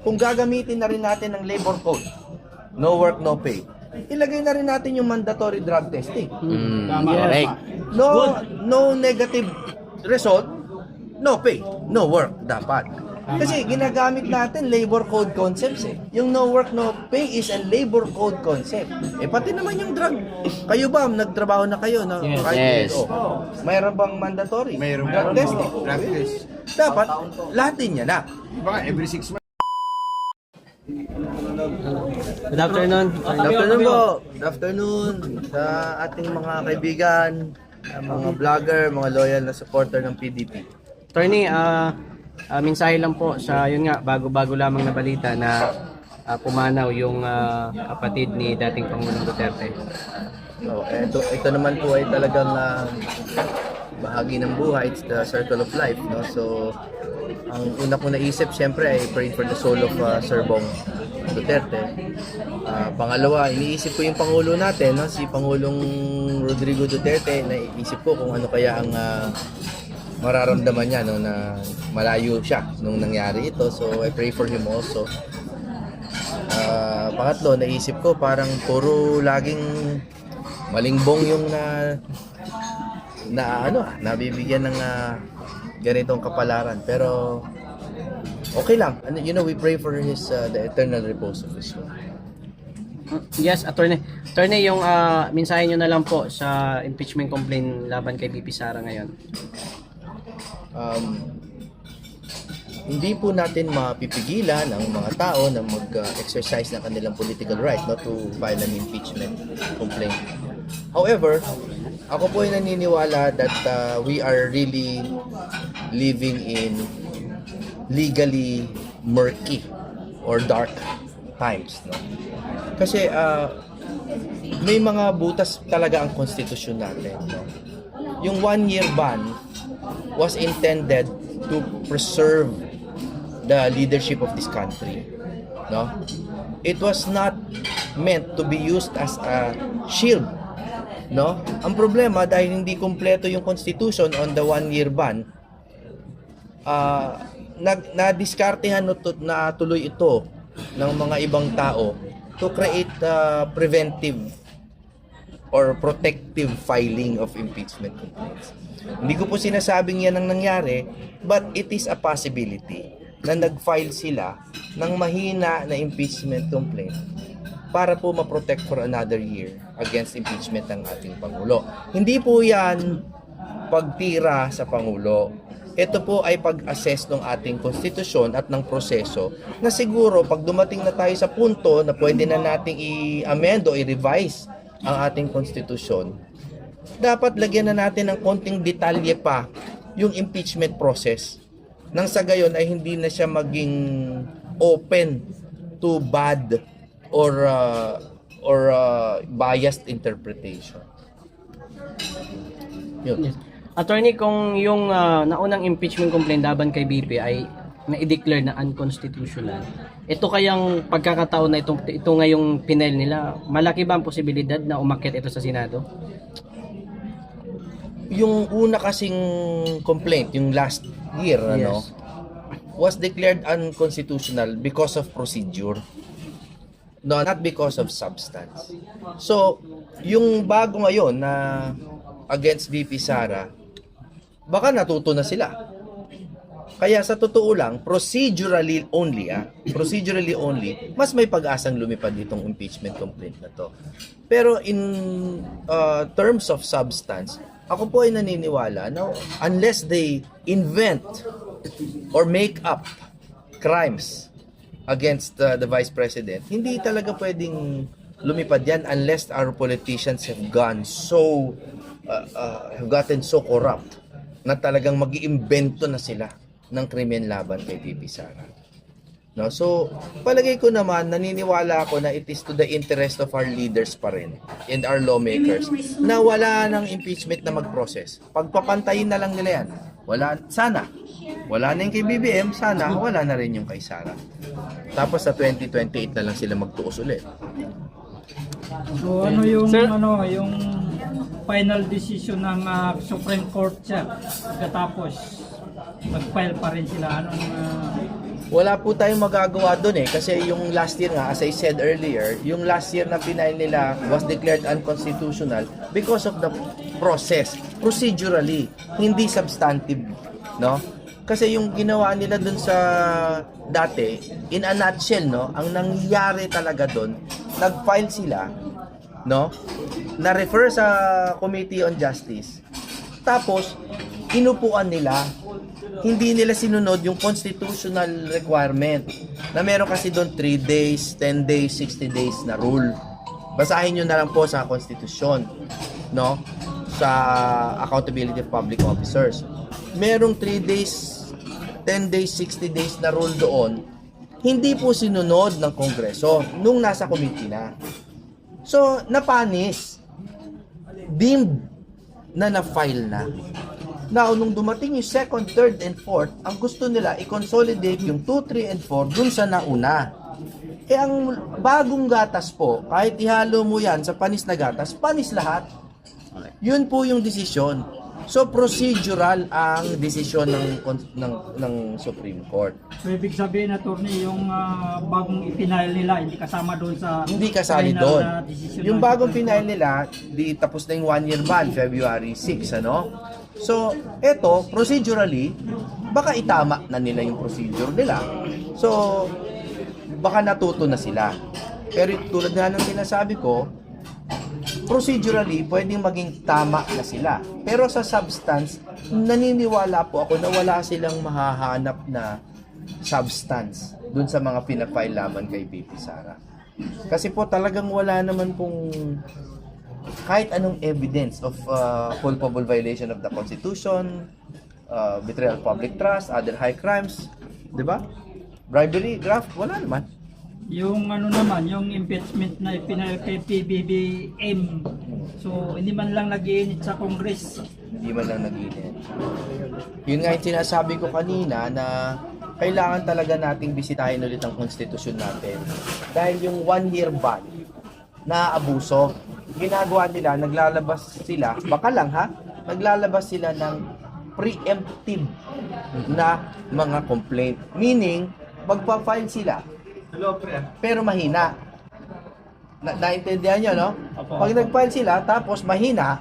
kung gagamitin na rin natin ang labor code, no work, no pay, ilagay na rin natin yung mandatory drug testing. Correct. No negative result, no pay, no work dapat. Kasi ginagamit natin labor code concepts eh. Yung no work, no pay is a labor code concept. Eh pati naman yung drug. Kayo ba, nagtrabaho na kayo? No? Yes. Mayroon bang mandatory? Mayroon drug testing. Drug test. Dapat, lahat din yan na. Baka every 6 months. Good afternoon. Good afternoon po. Good afternoon sa ating mga kaibigan, mga vlogger, mga loyal na supporter ng PDP. Attorney, mensahe lang po sa yun nga bago-bago lamang na balita na pumanaw yung kapatid ni dating Pangulong Duterte. So, ito naman po ay talagang bahagi ng buhay. It's the circle of life, no? So, ang una ko naisip, syempre, ay pray for the soul of Sir Bong Duterte. Pangalawa, iniisip ko yung Pangulo natin, no? Si Pangulong Rodrigo Duterte. Naisip ko kung ano kaya ang mararamdaman niya, no, na malayo siya nung nangyari ito. So, I pray for him also. Pangatlo, naisip ko parang puro laging malingbong yung nabibigyan ng ganitong kapalaran. Pero okay lang. You know, we pray for his the eternal repose of his soul. Yes, Attorney. Attorney, yung mensahe nyo na lang po sa impeachment complaint laban kay BP Sara ngayon. Hindi po natin mapipigilan ang mga tao na mag-exercise ng kanilang political right, no, to file an impeachment complaint. However, ako po ay naniniwala that we are really living in legally murky or dark times, no? Kasi may mga butas talaga ang konstitusyon natin, no? Yung 1-year ban was intended to preserve the leadership of this country, no? It was not meant to be used as a shield, no? Ang problema, dahil hindi kumpleto yung constitution on the 1-year ban, na-diskartehan na tuloy ito ng mga ibang tao to create preventive or protective filing of impeachment complaints. Hindi ko po sinasabing yan ang nangyari, but it is a possibility na nag-file sila ng mahina na impeachment complaint para po ma-protect for another year against impeachment ng ating Pangulo. Hindi po yan pagtira sa Pangulo. Ito po ay pag-assess ng ating konstitusyon at ng proseso na siguro pag dumating na tayo sa punto na pwede na nating i-amend o i-revise ang ating konstitusyon, dapat lagyan na natin ng konting detalye pa yung impeachment process. Nang sa gayon ay hindi na siya maging open to bad or biased interpretation. Yun. Yes. Attorney, kung yung naunang impeachment complaint laban kay BP ay na-declare na unconstitutional, ito kayang pagkakataon na ito ngayong pinel nila, malaki ba ang posibilidad na umakyat ito sa Senado? Yung una kasing complaint, yung last year, Yes. was declared unconstitutional because of procedure. No, not because of substance. So, yung bago ngayon na against VP Sara, baka natuto na sila. Kaya sa totoo lang, procedurally only, mas may pag-asang lumipad itong impeachment complaint na to. Pero in terms of substance, ako po ay naniniwala na unless they invent or make up crimes against the Vice President, hindi talaga pwedeng lumipad yan unless our politicians have gotten so corrupt na talagang mag-iimbento na sila ng krimen laban kay VP Sara. No? So, palagay ko naman, naniniwala ako na it is to the interest of our leaders pa rin and our lawmakers na wala ng impeachment na mag-process. Pagpapantayin na lang nila yan. Sana. Wala na yung kay BBM, sana wala na rin yung kay Sara. Tapos sa 2028 na lang sila magtuos ulit. So ano yung Sir, yung final decision ng Supreme Court siya pagkatapos mag-file pa rin sila wala po tayong magagawa doon kasi yung last year nga, as I said earlier, yung last year na final nila was declared unconstitutional because of the process, procedurally, hindi substantive, no? Kasi yung ginawa nila doon sa dati, in a nutshell, no, ang nangyari talaga doon, nag-file sila, no, na-refer sa Committee on Justice. Tapos, inupuan nila, hindi nila sinunod yung constitutional requirement na meron kasi doon 3 days, 10 days, 60 days na rule. Basahin nyo na lang po sa konstitusyon, no? Sa accountability of public officers. Merong 3 days, 10 days, 60 days na rule doon, hindi po sinunod ng Kongreso nung nasa committee na. So, napanis. Deemed na na-file na. Now, nung dumating yung 2nd, 3rd, and 4th, ang gusto nila i-consolidate yung 2, 3, and 4 dun sa nauna. Ang bagong gatas po, kahit ihalo mo yan sa panis na gatas, panis lahat. Yun po yung desisyon. So, procedural ang desisyon ng Supreme Court. So, ibig sabihin, attorney, yung bagong ipinail nila, hindi kasama doon sa Hindi kasali final doon. na decision Yung ng bagong Supreme final nila, di tapos na yung 1-year ban, February 6, ano? So, eto, procedurally, baka itama na nila yung procedure nila. So, baka natuto na sila. Pero tulad nga ng sinasabi ko, procedurally, pwedeng maging tama na sila. Pero sa substance, naniniwala po ako na wala silang mahahanap na substance dun sa mga pinafile laman kay BP Sara. Kasi po talagang wala naman pong kahit anong evidence of culpable violation of the Constitution, betrayal of public trust, other high crimes, di ba? Bribery, graft, wala naman. Yung ano naman, yung impeachment na ipinail kay PBBM, so hindi man lang nag-iinit sa Congress. Hindi man lang nag-init. Yun nga yung sinasabi ko kanina na kailangan talaga nating bisitahin ulit ang konstitusyon natin. Dahil yung 1-year ban na abuso, ginagawa nila, naglalabas sila, baka lang ha, naglalabas sila ng preemptive na mga complaint. Meaning, magpa-file sila, pero mahina. Naintindihan nyo, no? Pag nag-file sila, tapos mahina,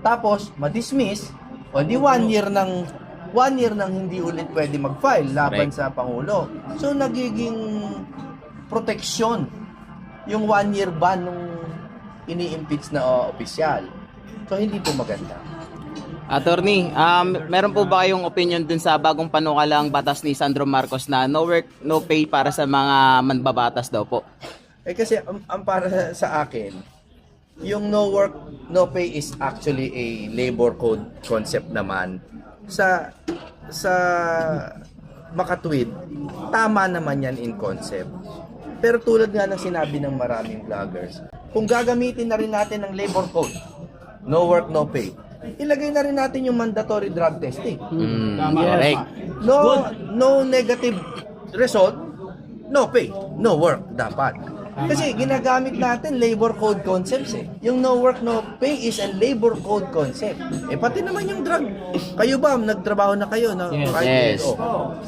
tapos ma-dismiss, o di 1 year nang hindi ulit pwede mag-file laban sa Pangulo. So, nagiging proteksyon yung 1-year ban nung ini-impeach na opisyal. So, hindi po maganda. Attorney, meron po ba kayong opinion dun sa bagong panukalang batas ni Sandro Marcos na no work, no pay para sa mga manbabatas daw po? Kasi ang para sa akin, yung no work, no pay is actually a labor code concept naman. Sa makatwid, tama naman yan in concept. Pero tulad nga ng sinabi ng maraming vloggers, kung gagamitin na rin natin ang labor code, no work, no pay, ilagay na rin natin yung mandatory drug testing. Correct. No negative result, no pay, no work dapat. Kasi ginagamit natin labor code concepts eh. Yung no work, no pay is a labor code concept. Pati naman yung drug. Kayo ba, nagtrabaho na kayo? No? Yes.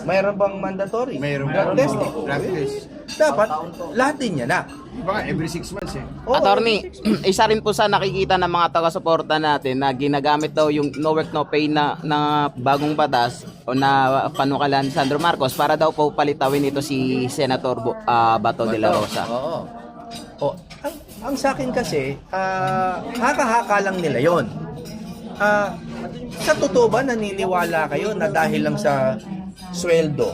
Mayroon bang mandatory? Mayroon drug testing. Drug test. Dapat, lahat din yan na. Baka every 6 months eh. Attorney, isa rin po sa nakikita ng mga taga-suporta natin na ginagamit daw yung no work, no pay na bagong batas o na panukalan ni Sandro Marcos para daw po palitawin ito si Senator Bato de la Rosa. Oo. Ang sa akin kasi, haka-haka lang nila yon. Sa totoo ba naniniwala kayo na dahil lang sa sweldo,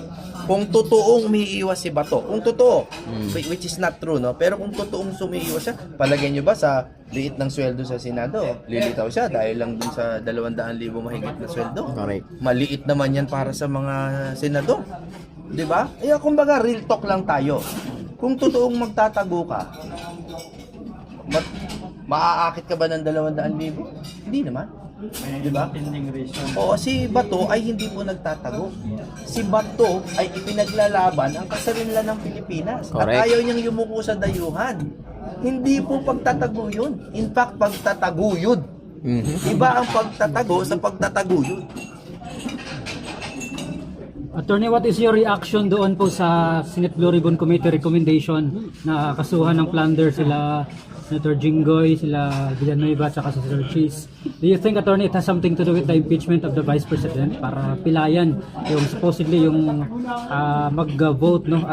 kung totoong umiiwas si Bato, kung totoo, which is not true, no? Pero kung totoong sumiiwas siya, palagay nyo ba sa liit ng sweldo sa Senado, lilitaw siya dahil lang dun sa 200,000 mahigit na sweldo? Correct. Maliit naman yan para sa mga senador. Di ba? Kumbaga, real talk lang tayo. Kung totoong magtatago ka, maaakit ka ba ng 200,000? Hindi naman. Di ba? Pending reason. Oo, si Bato ay hindi po nagtatago. Si Bato ay ipinaglalaban ang kasarinlan ng Pilipinas. Correct. At ayaw niyang yumuko sa dayuhan. Hindi po pagtatago yun. In fact, pagtataguyod. Iba ang pagtatago sa pagtataguyod. Attorney, what is your reaction doon po sa Senate Blue Ribbon Committee recommendation na kasuhan ng plunder sila Senator Jinggoy, sila Villanueva, at saka si Senator Cheese? Do you think, Attorney, it has something to do with the impeachment of the Vice President para pilayan yung supposedly yung mag-vote, no,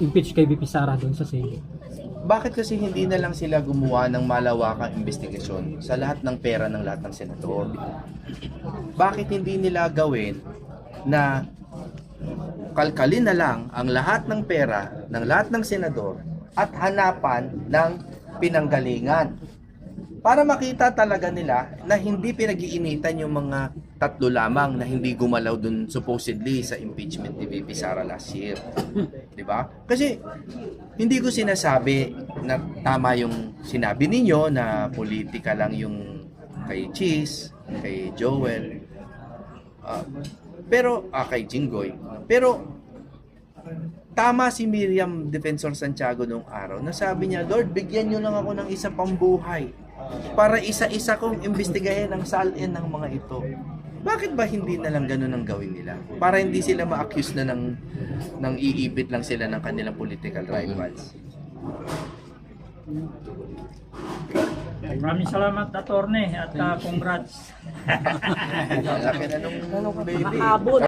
impeach kay VP Sara doon sa Senate? Bakit kasi hindi na lang sila gumawa ng malawakang investigasyon sa lahat ng pera ng lahat ng senador? Bakit hindi nila gawin na kalkalin na lang ang lahat ng pera ng lahat ng senador at hanapan ng pinanggalingan? Para makita talaga nila na hindi pinag-iinitan yung mga tatlo lamang na hindi gumalaw dun supposedly sa impeachment ni VP Sara last year. 'Di ba? Kasi hindi ko sinasabi na tama yung sinabi ninyo na politika lang yung kay Cheese, kay Joel, pero kay Jinggoy. Pero tama si Miriam Defensor Santiago nung araw na sabi niya, Lord, bigyan niyo lang ako ng isa pang buhay para isa-isa kong imbestigahin ang salin ng mga ito. Bakit ba hindi na lang ganun ang gawin nila? Para hindi sila ma-accuse na ng iipit lang sila ng kanilang political rivals. Maraming salamat, Attorney, at congrats. Laki na nung baby.